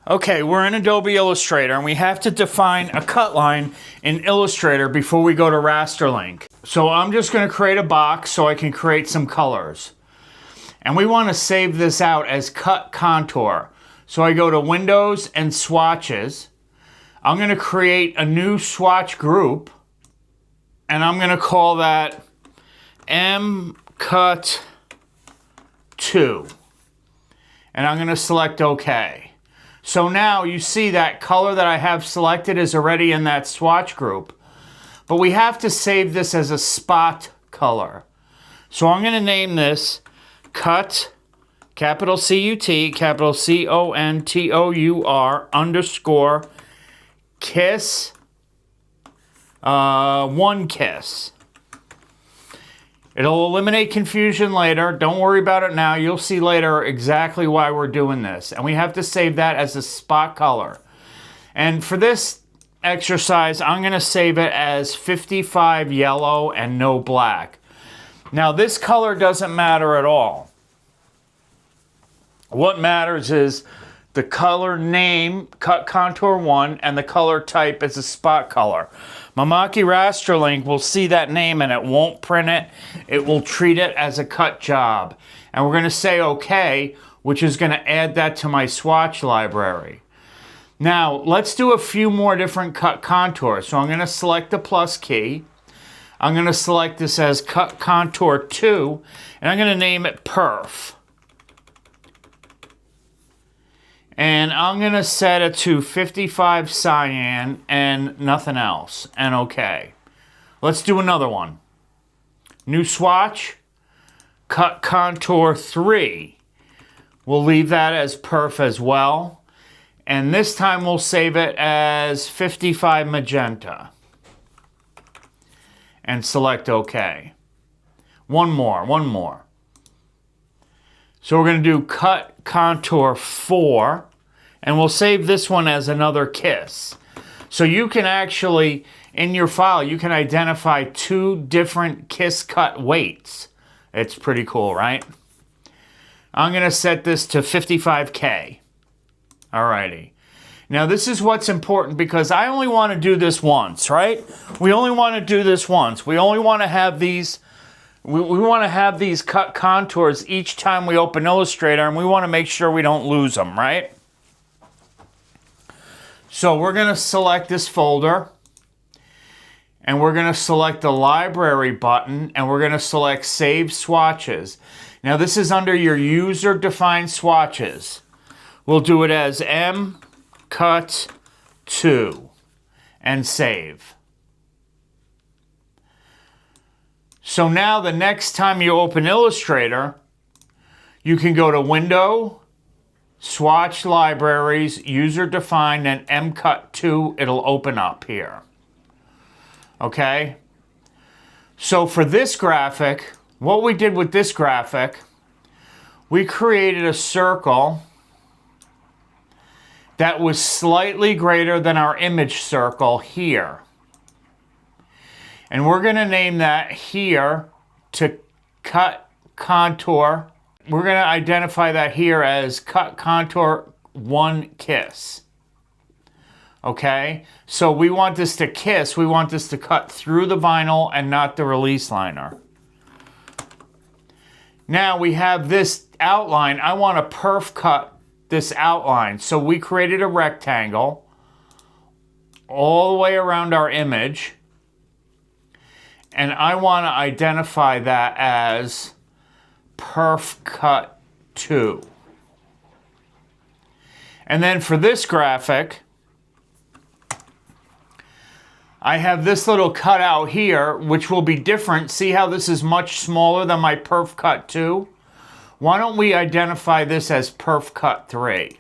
Okay, we're in Adobe Illustrator and we have to define a cut line in Illustrator before we go to RasterLink. So I'm just going to create a box so I can create some colors. And we want to save this out as cut contour. So I go to Windows and Swatches. I'm going to create a new swatch group and I'm going to call that MCut2. And I'm going to select OK. So now you see that color that I have selected is already in that swatch group. But we have to save this as a spot color. So I'm going to name this cut, capital C-U-T, capital C-O-N-T-O-U-R underscore kiss, one kiss. It'll eliminate confusion later. Don't worry about it now. You'll see later exactly why we're doing this. And we have to save that as a spot color. And for this exercise, I'm going to save it as 55 yellow and no black. Now, this color doesn't matter at all. What matters is the color name, cut contour 1, and the color type is a spot color. Mimaki RasterLink will see that name and it won't print it. It will treat it as a cut job. And we're going to say OK, which is going to add that to my swatch library. Now, let's do a few more different cut contours. So I'm going to select the plus key. I'm going to select this as cut contour 2, and I'm going to name it perf. And I'm going to set it to 55 cyan and nothing else, and OK. Let's do another one. New swatch, cut contour 3. We'll leave that as perf as well. And this time we'll save it as 55 magenta. And select OK. One more. So we're going to do cut contour 4. And we'll save this one as another kiss. So you can actually, in your file, you can identify 2 different kiss cut weights. It's pretty cool, right? I'm going to set this to 55K. Alrighty. Now this is what's important because I only want to do this once, right? We only want to do this once. We only want to have these, we want to have these cut contours each time we open Illustrator, and we want to make sure we don't lose them, right? So we're going to select this folder, and we're going to select the library button, and we're going to select Save Swatches. Now this is under your user-defined swatches. We'll do it as MCut2 and save. So now the next time you open Illustrator, you can go to Window, Swatch Libraries, User Defined, and MCut2. It'll open up here. Okay? So for this graphic, what we did with this graphic, we created a circle that was slightly greater than our image circle here. And we're going to name that here to cut contour. We're going to identify that here as cut contour 1 kiss. Okay? So we want this to kiss. We want this to cut through the vinyl and not the release liner. Now we have this outline. I want to perf cut this outline. So we created a rectangle all the way around our image. And I want to identify that as perf cut 2. And then for this graphic, I have this little cutout here, which will be different. See how this is much smaller than my perf cut 2? Why don't we identify this as perf cut 3?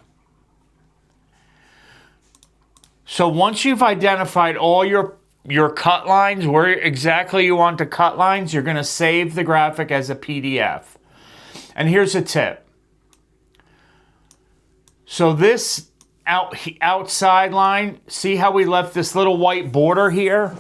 So once you've identified all your cut lines, where exactly you want the cut lines, you're going to save the graphic as a PDF. And here's a tip. So this outside line, see how we left this little white border here?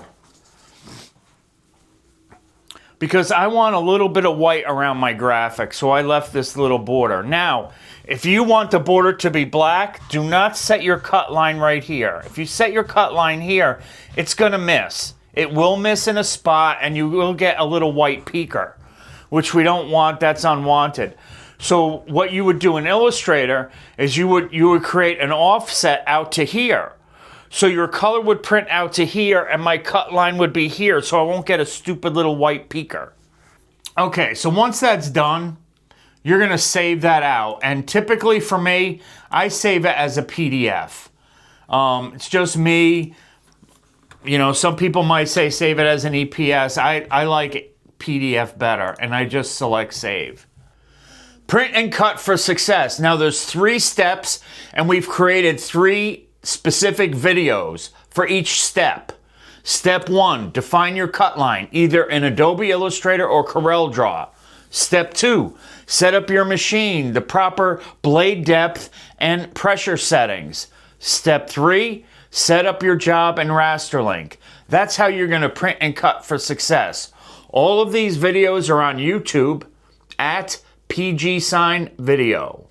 because I want a little bit of white around my graphic, so I left this little border. Now, if you want the border to be black, do not set your cut line right here. If you set your cut line here, it's gonna miss. It will miss in a spot and you will get a little white peeker, which we don't want, that's unwanted. So what you would do in Illustrator is you would create an offset out to here. So your color would print out to here and my cut line would be here, so I won't get a stupid little white peeker. Okay, so once that's done, you're gonna save that out. And typically for me, I save it as a PDF. It's just me. You know, some people might say save it as an EPS. I like PDF better, and I just select save. Print and cut for success. Now there's 3 steps, and we've created 3 specific videos for each step. Step 1, define your cut line, either in Adobe Illustrator or CorelDRAW. Step 2, set up your machine, the proper blade depth and pressure settings. Step 3, set up your job in RasterLink. That's how you're going to print and cut for success. All of these videos are on YouTube at PG Sign Video.